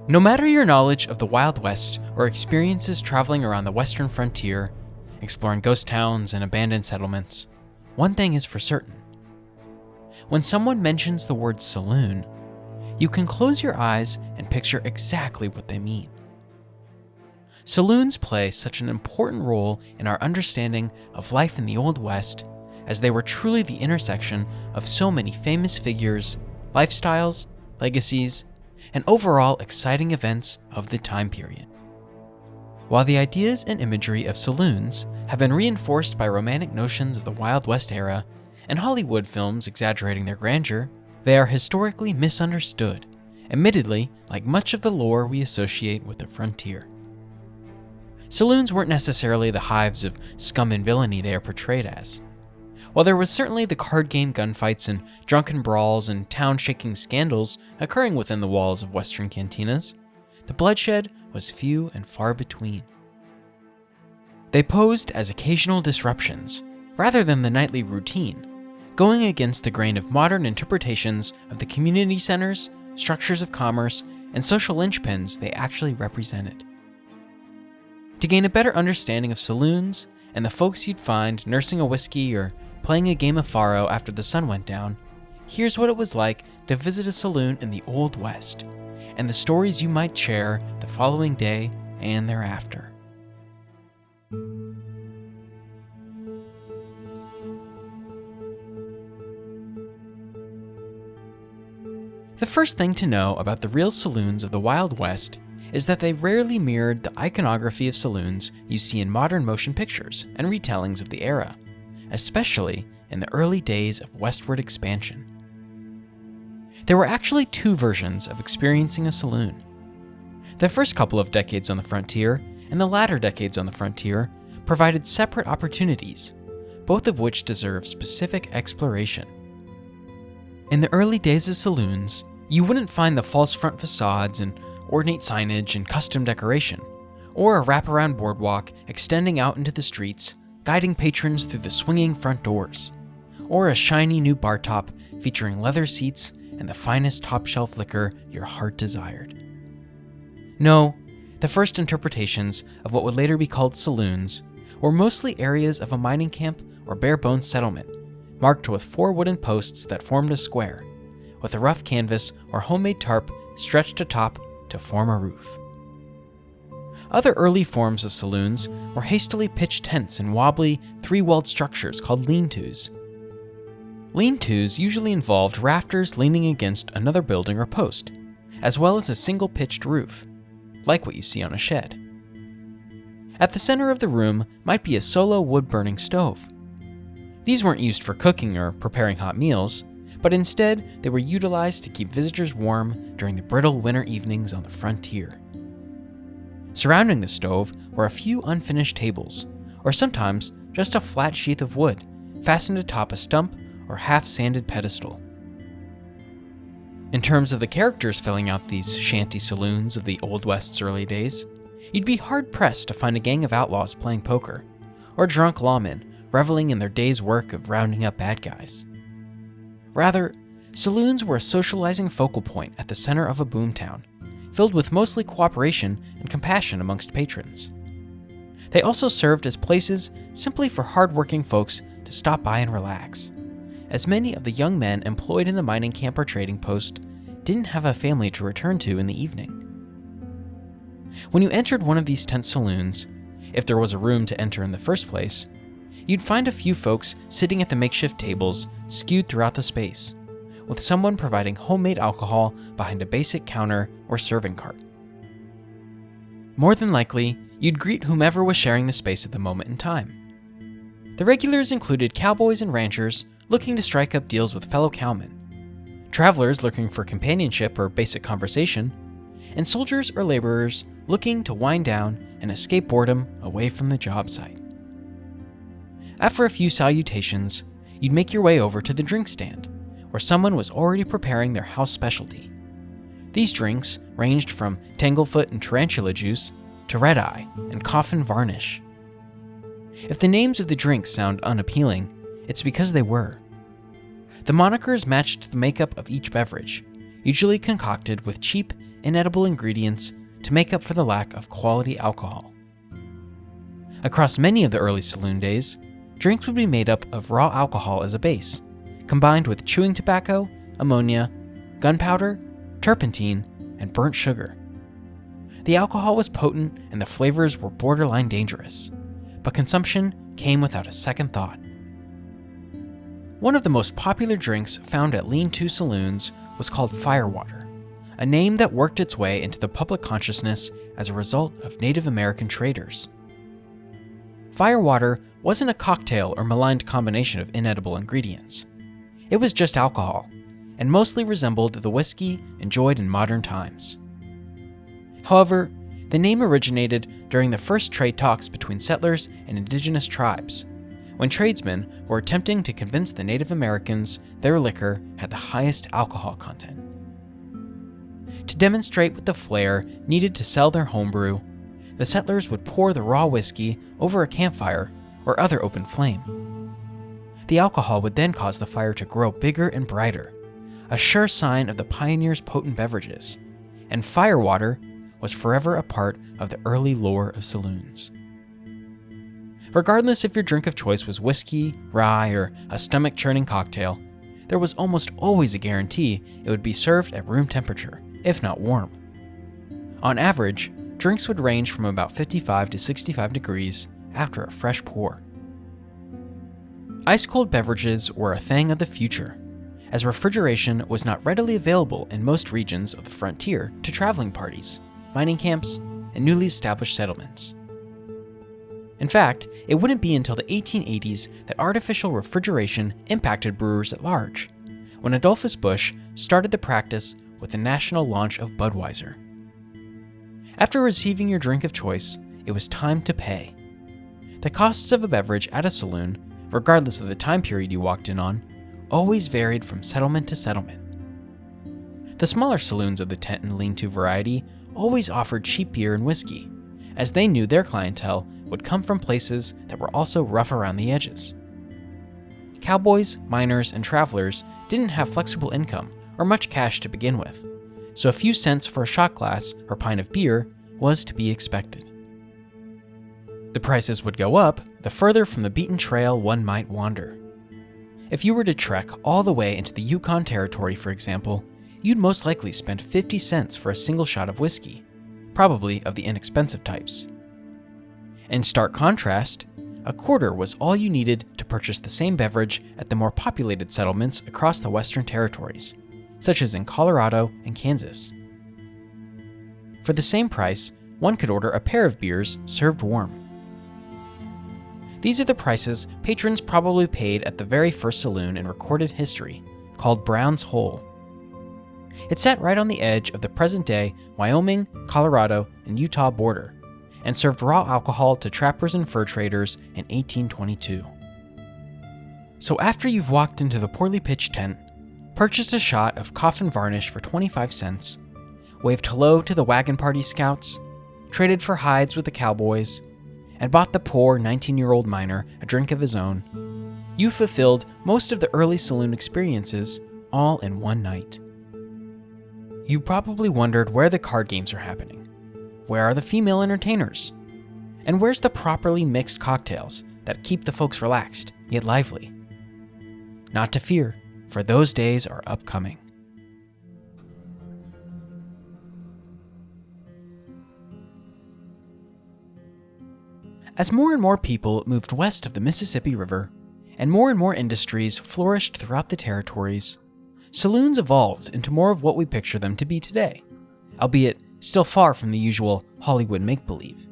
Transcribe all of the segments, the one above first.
No matter your knowledge of the Wild West or experiences traveling around the western frontier, exploring ghost towns and abandoned settlements, one thing is for certain. When someone mentions the word saloon, you can close your eyes and picture exactly what they mean. Saloons play such an important role in our understanding of life in the Old West, as they were truly the intersection of so many famous figures, lifestyles, legacies, and overall exciting events of the time period. While the ideas and imagery of saloons have been reinforced by romantic notions of the Wild West era and Hollywood films exaggerating their grandeur, they are historically misunderstood, admittedly like much of the lore we associate with the frontier. Saloons weren't necessarily the hives of scum and villainy they are portrayed as. While there was certainly the card game gunfights and drunken brawls and town-shaking scandals occurring within the walls of Western cantinas, the bloodshed was few and far between. They posed as occasional disruptions, rather than the nightly routine, going against the grain of modern interpretations of the community centers, structures of commerce, and social linchpins they actually represented. To gain a better understanding of saloons and the folks you'd find nursing a whiskey or playing a game of faro after the sun went down, here's what it was like to visit a saloon in the Old West, and the stories you might share the following day and thereafter. The first thing to know about the real saloons of the Wild West is that they rarely mirrored the iconography of saloons you see in modern motion pictures and retellings of the era, especially in the early days of westward expansion. There were actually two versions of experiencing a saloon. The first couple of decades on the frontier and the latter decades on the frontier provided separate opportunities, both of which deserve specific exploration. In the early days of saloons, you wouldn't find the false front facades and ornate signage and custom decoration, or a wraparound boardwalk extending out into the streets, guiding patrons through the swinging front doors, or a shiny new bar top featuring leather seats and the finest top-shelf liquor your heart desired. No, the first interpretations of what would later be called saloons were mostly areas of a mining camp or bare-bones settlement, marked with 4 wooden posts that formed a square, with a rough canvas or homemade tarp stretched atop to form a roof. Other early forms of saloons were hastily pitched tents and wobbly, 3-walled structures called lean-tos. Lean-tos usually involved rafters leaning against another building or post, as well as a single pitched roof, like what you see on a shed. At the center of the room might be a solo wood-burning stove. These weren't used for cooking or preparing hot meals, but instead they were utilized to keep visitors warm during the brittle winter evenings on the frontier. Surrounding the stove were a few unfinished tables, or sometimes just a flat sheath of wood fastened atop a stump or half-sanded pedestal. In terms of the characters filling out these shanty saloons of the Old West's early days, you'd be hard-pressed to find a gang of outlaws playing poker, or drunk lawmen reveling in their day's work of rounding up bad guys. Rather, saloons were a socializing focal point at the center of a boomtown, filled with mostly cooperation and compassion amongst patrons. They also served as places simply for hard-working folks to stop by and relax, as many of the young men employed in the mining camp or trading post didn't have a family to return to in the evening. When you entered one of these tent saloons, if there was a room to enter in the first place, you'd find a few folks sitting at the makeshift tables skewed throughout the space, with someone providing homemade alcohol behind a basic counter or serving cart. More than likely, you'd greet whomever was sharing the space at the moment in time. The regulars included cowboys and ranchers looking to strike up deals with fellow cowmen, travelers looking for companionship or basic conversation, and soldiers or laborers looking to wind down and escape boredom away from the job site. After a few salutations, you'd make your way over to the drink stand, where someone was already preparing their house specialty. These drinks ranged from tanglefoot and tarantula juice to red-eye and coffin varnish. If the names of the drinks sound unappealing, it's because they were. The monikers matched the makeup of each beverage, usually concocted with cheap inedible ingredients to make up for the lack of quality alcohol. Across many of the early saloon days, drinks would be made up of raw alcohol as a base, combined with chewing tobacco, ammonia, gunpowder, turpentine, and burnt sugar. The alcohol was potent and the flavors were borderline dangerous, but consumption came without a second thought. One of the most popular drinks found at lean-to saloons was called firewater, a name that worked its way into the public consciousness as a result of Native American traders. Firewater wasn't a cocktail or maligned combination of inedible ingredients. It was just alcohol, and mostly resembled the whiskey enjoyed in modern times. However, the name originated during the first trade talks between settlers and indigenous tribes, when tradesmen were attempting to convince the Native Americans their liquor had the highest alcohol content. To demonstrate what the flair needed to sell their homebrew, the settlers would pour the raw whiskey over a campfire or other open flame. The alcohol would then cause the fire to grow bigger and brighter, a sure sign of the pioneers' potent beverages, and firewater was forever a part of the early lore of saloons. Regardless if your drink of choice was whiskey, rye, or a stomach-churning cocktail, there was almost always a guarantee it would be served at room temperature, if not warm. On average, drinks would range from about 55 to 65 degrees after a fresh pour. Ice-cold beverages were a thing of the future, as refrigeration was not readily available in most regions of the frontier to traveling parties, mining camps, and newly established settlements. In fact, it wouldn't be until the 1880s that artificial refrigeration impacted brewers at large, when Adolphus Busch started the practice with the national launch of Budweiser. After receiving your drink of choice, it was time to pay. The costs of a beverage at a saloon, regardless of the time period you walked in on, always varied from settlement to settlement. The smaller saloons of the tent and lean-to variety always offered cheap beer and whiskey, as they knew their clientele would come from places that were also rough around the edges. Cowboys, miners, and travelers didn't have flexible income or much cash to begin with, so a few cents for a shot glass or pint of beer was to be expected. The prices would go up the further from the beaten trail one might wander. If you were to trek all the way into the Yukon Territory, for example, you'd most likely spend 50 cents for a single shot of whiskey, probably of the inexpensive types. In stark contrast, a quarter was all you needed to purchase the same beverage at the more populated settlements across the Western Territories, such as in Colorado and Kansas. For the same price, one could order a pair of beers served warm. These are the prices patrons probably paid at the very first saloon in recorded history, called Brown's Hole. It sat right on the edge of the present-day Wyoming, Colorado, and Utah border, and served raw alcohol to trappers and fur traders in 1822. So after you've walked into the poorly pitched tent, purchased a shot of coffin varnish for 25 cents, waved hello to the wagon party scouts, traded for hides with the cowboys, and bought the poor 19-year-old miner a drink of his own, you fulfilled most of the early saloon experiences all in one night. You probably wondered where the card games are happening. Where are the female entertainers? And where's the properly mixed cocktails that keep the folks relaxed, yet lively? Not to fear, for those days are upcoming. As more and more people moved west of the Mississippi River, and more industries flourished throughout the territories, saloons evolved into more of what we picture them to be today, albeit still far from the usual Hollywood make-believe.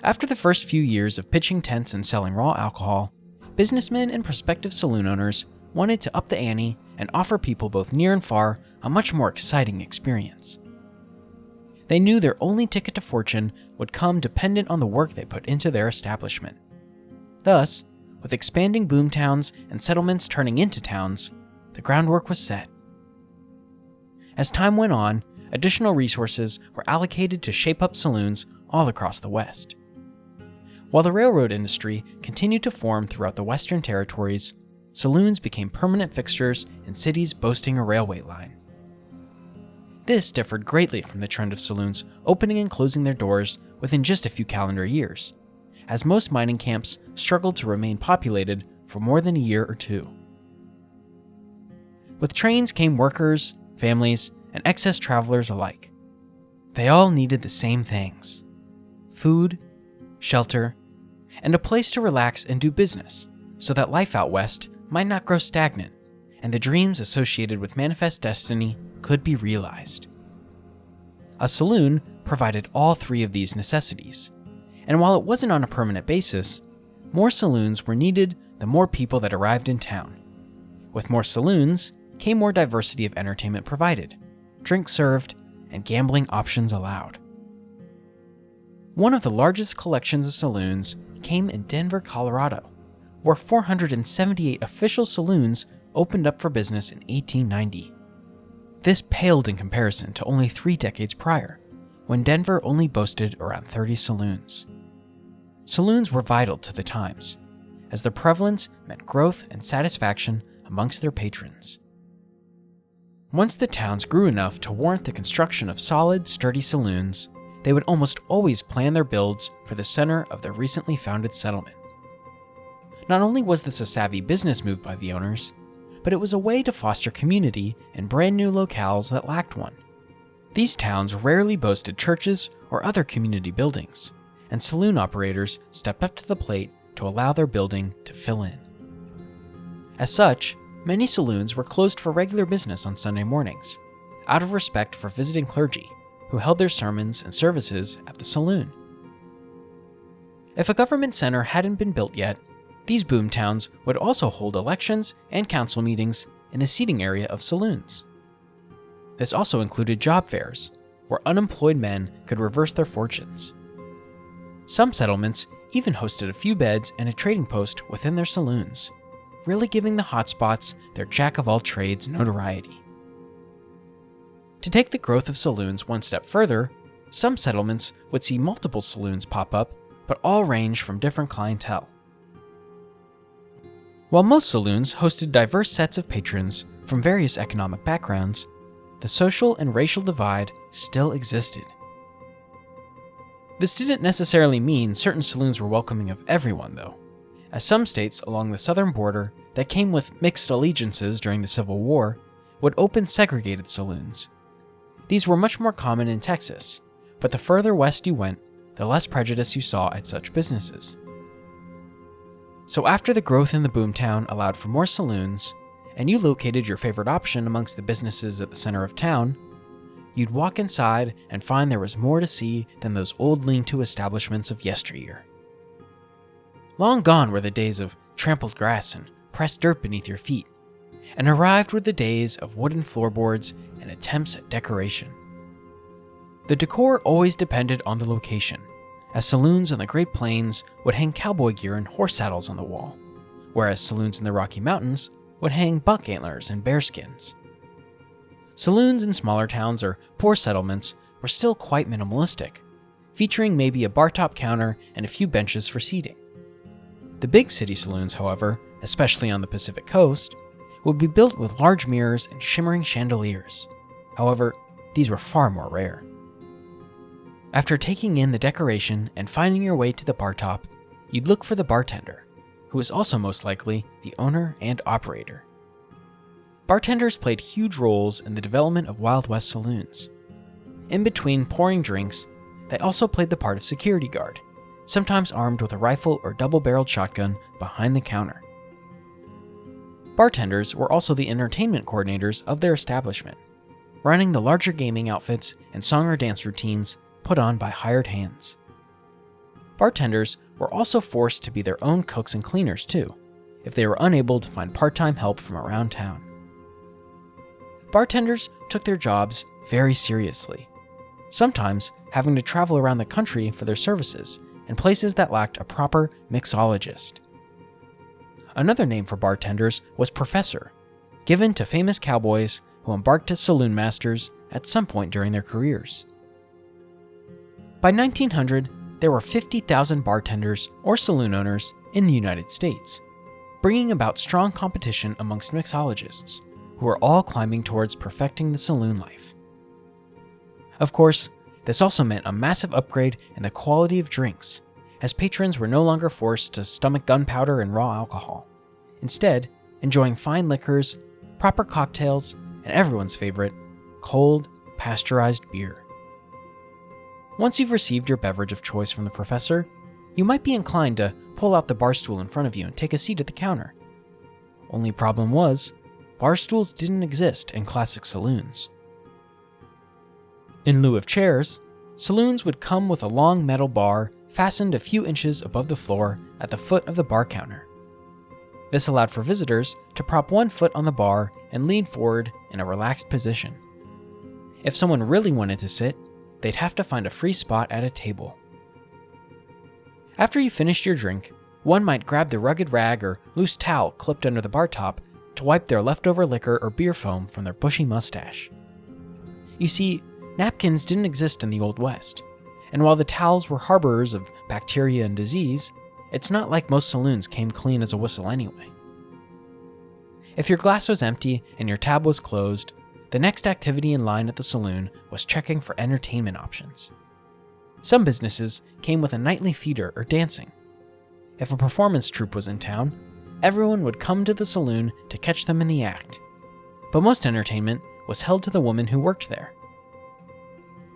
After the first few years of pitching tents and selling raw alcohol, businessmen and prospective saloon owners wanted to up the ante and offer people both near and far a much more exciting experience. They knew their only ticket to fortune would come dependent on the work they put into their establishment. Thus, with expanding boomtowns and settlements turning into towns, the groundwork was set. As time went on, additional resources were allocated to shape up saloons all across the West. While the railroad industry continued to form throughout the Western territories, saloons became permanent fixtures in cities boasting a railway line. This differed greatly from the trend of saloons opening and closing their doors within just a few calendar years, as most mining camps struggled to remain populated for more than a year or two. With trains came workers, families, and excess travelers alike. They all needed the same things: food, shelter, and a place to relax and do business, so that life out west might not grow stagnant, and the dreams associated with manifest destiny could be realized. A saloon provided all three of these necessities, and while it wasn't on a permanent basis, more saloons were needed the more people that arrived in town. With more saloons came more diversity of entertainment provided, drinks served, and gambling options allowed. One of the largest collections of saloons came in Denver, Colorado, where 478 official saloons opened up for business in 1890. This paled in comparison to only 3 decades prior, when Denver only boasted around 30 saloons. Saloons were vital to the times, as their prevalence meant growth and satisfaction amongst their patrons. Once the towns grew enough to warrant the construction of solid, sturdy saloons, they would almost always plan their builds for the center of their recently founded settlement. Not only was this a savvy business move by the owners, but it was a way to foster community in brand new locales that lacked one. These towns rarely boasted churches or other community buildings, and saloon operators stepped up to the plate to allow their building to fill in. As such, many saloons were closed for regular business on Sunday mornings, out of respect for visiting clergy, who held their sermons and services at the saloon. If a government center hadn't been built yet, these boom towns would also hold elections and council meetings in the seating area of saloons. This also included job fairs, where unemployed men could reverse their fortunes. Some settlements even hosted a few beds and a trading post within their saloons, really giving the hotspots their jack-of-all-trades notoriety. To take the growth of saloons one step further, some settlements would see multiple saloons pop up, but all range from different clientele. While most saloons hosted diverse sets of patrons from various economic backgrounds, the social and racial divide still existed. This didn't necessarily mean certain saloons were welcoming of everyone, though, as some states along the southern border that came with mixed allegiances during the Civil War would open segregated saloons. These were much more common in Texas, but the further west you went, the less prejudice you saw at such businesses. So after the growth in the boomtown allowed for more saloons, and you located your favorite option amongst the businesses at the center of town, you'd walk inside and find there was more to see than those old lean-to establishments of yesteryear. Long gone were the days of trampled grass and pressed dirt beneath your feet, and arrived were the days of wooden floorboards and attempts at decoration. The decor always depended on the location, as saloons on the Great Plains would hang cowboy gear and horse saddles on the wall, whereas saloons in the Rocky Mountains would hang buck antlers and bear skins. Saloons in smaller towns or poor settlements were still quite minimalistic, featuring maybe a bar-top counter and a few benches for seating. The big city saloons, however, especially on the Pacific Coast, would be built with large mirrors and shimmering chandeliers. However, these were far more rare. After taking in the decoration and finding your way to the bar top, you'd look for the bartender, who was also most likely the owner and operator. Bartenders played huge roles in the development of Wild West saloons. In between pouring drinks, they also played the part of security guard, sometimes armed with a rifle or double-barreled shotgun behind the counter. Bartenders were also the entertainment coordinators of their establishment, running the larger gaming outfits and song or dance routines put on by hired hands. Bartenders were also forced to be their own cooks and cleaners too, if they were unable to find part-time help from around town. Bartenders took their jobs very seriously, sometimes having to travel around the country for their services in places that lacked a proper mixologist. Another name for bartenders was professor, given to famous cowboys who embarked as saloon masters at some point during their careers. By 1900, there were 50,000 bartenders or saloon owners in the United States, bringing about strong competition amongst mixologists, who were all climbing towards perfecting the saloon life. Of course, this also meant a massive upgrade in the quality of drinks, as patrons were no longer forced to stomach gunpowder and raw alcohol, instead enjoying fine liquors, proper cocktails, and everyone's favorite, cold, pasteurized beer. Once you've received your beverage of choice from the professor, you might be inclined to pull out the bar stool in front of you and take a seat at the counter. Only problem was, bar stools didn't exist in classic saloons. In lieu of chairs, saloons would come with a long metal bar fastened a few inches above the floor at the foot of the bar counter. This allowed for visitors to prop one foot on the bar and lean forward in a relaxed position. If someone really wanted to sit, they'd have to find a free spot at a table. After you finished your drink, one might grab the rugged rag or loose towel clipped under the bar top to wipe their leftover liquor or beer foam from their bushy mustache. You see, napkins didn't exist in the Old West, and while the towels were harborers of bacteria and disease, it's not like most saloons came clean as a whistle anyway. If your glass was empty and your tab was closed, the next activity in line at the saloon was checking for entertainment options. Some businesses came with a nightly feeder or dancing. If a performance troupe was in town, everyone would come to the saloon to catch them in the act. But most entertainment was held to the women who worked there.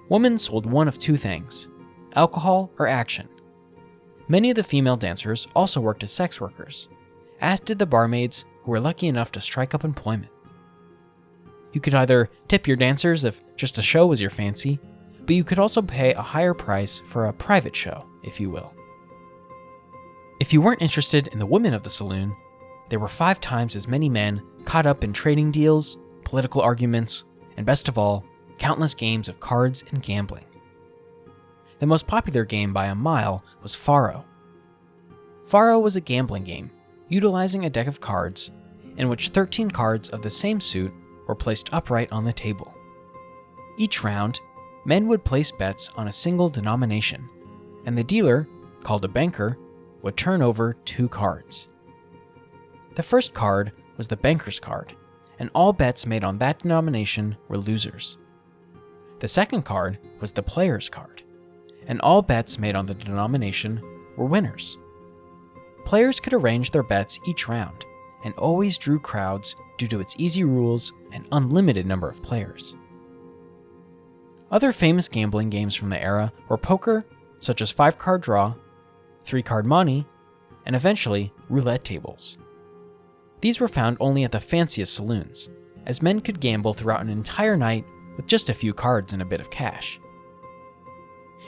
Women sold one of two things: alcohol or action. Many of the female dancers also worked as sex workers, as did the barmaids who were lucky enough to strike up employment. You could either tip your dancers if just a show was your fancy, but you could also pay a higher price for a private show, if you will. If you weren't interested in the women of the saloon, there were 5 times as many men caught up in trading deals, political arguments, and best of all, countless games of cards and gambling. The most popular game by a mile was Faro. Faro was a gambling game utilizing a deck of cards in which 13 cards of the same suit were placed upright on the table. Each round, men would place bets on a single denomination, and the dealer, called a banker, would turn over 2 cards. The first card was the banker's card, and all bets made on that denomination were losers. The second card was the player's card, and all bets made on the denomination were winners. Players could arrange their bets each round, and always drew crowds due to its easy rules and unlimited number of players. Other famous gambling games from the era were poker, such as 5-card draw, 3-card money, and eventually roulette tables. These were found only at the fanciest saloons, as men could gamble throughout an entire night with just a few cards and a bit of cash.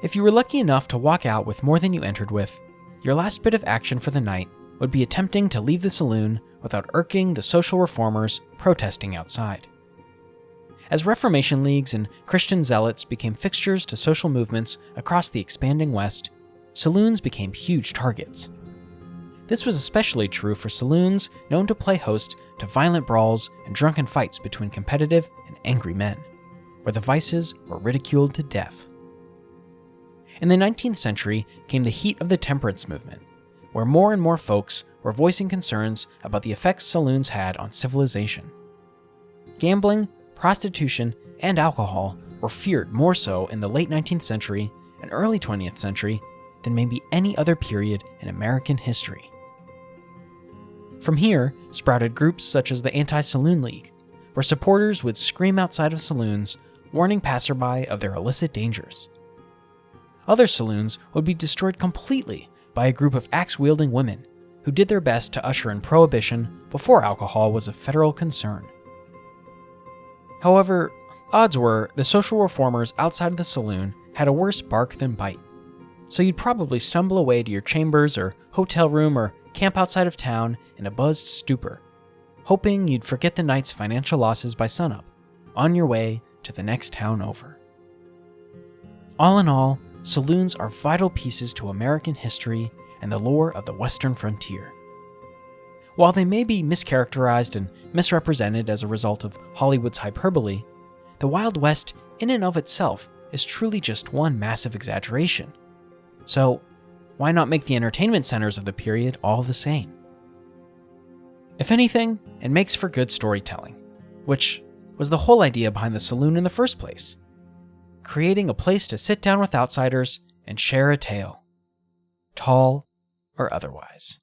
If you were lucky enough to walk out with more than you entered with, your last bit of action for the night would be attempting to leave the saloon without irking the social reformers protesting outside. As Reformation leagues and Christian zealots became fixtures to social movements across the expanding West, saloons became huge targets. This was especially true for saloons known to play host to violent brawls and drunken fights between competitive and angry men, where the vices were ridiculed to death. In the 19th century came the heat of the temperance movement, where more and more folks were voicing concerns about the effects saloons had on civilization. Gambling, prostitution, and alcohol were feared more so in the late 19th century and early 20th century than maybe any other period in American history. From here sprouted groups such as the Anti-Saloon League, where supporters would scream outside of saloons, warning passerby of their illicit dangers. Other saloons would be destroyed completely by a group of axe-wielding women who did their best to usher in prohibition before alcohol was a federal concern. However, odds were the social reformers outside of the saloon had a worse bark than bite, so you'd probably stumble away to your chambers or hotel room or camp outside of town in a buzzed stupor, hoping you'd forget the night's financial losses by sunup, on your way to the next town over. All in all, saloons are vital pieces to American history and the lore of the Western frontier. While they may be mischaracterized and misrepresented as a result of Hollywood's hyperbole, the Wild West in and of itself is truly just one massive exaggeration. So, why not make the entertainment centers of the period all the same? If anything, it makes for good storytelling, which was the whole idea behind the saloon in the first place. creating a place to sit down with outsiders and share a tale, tall or otherwise.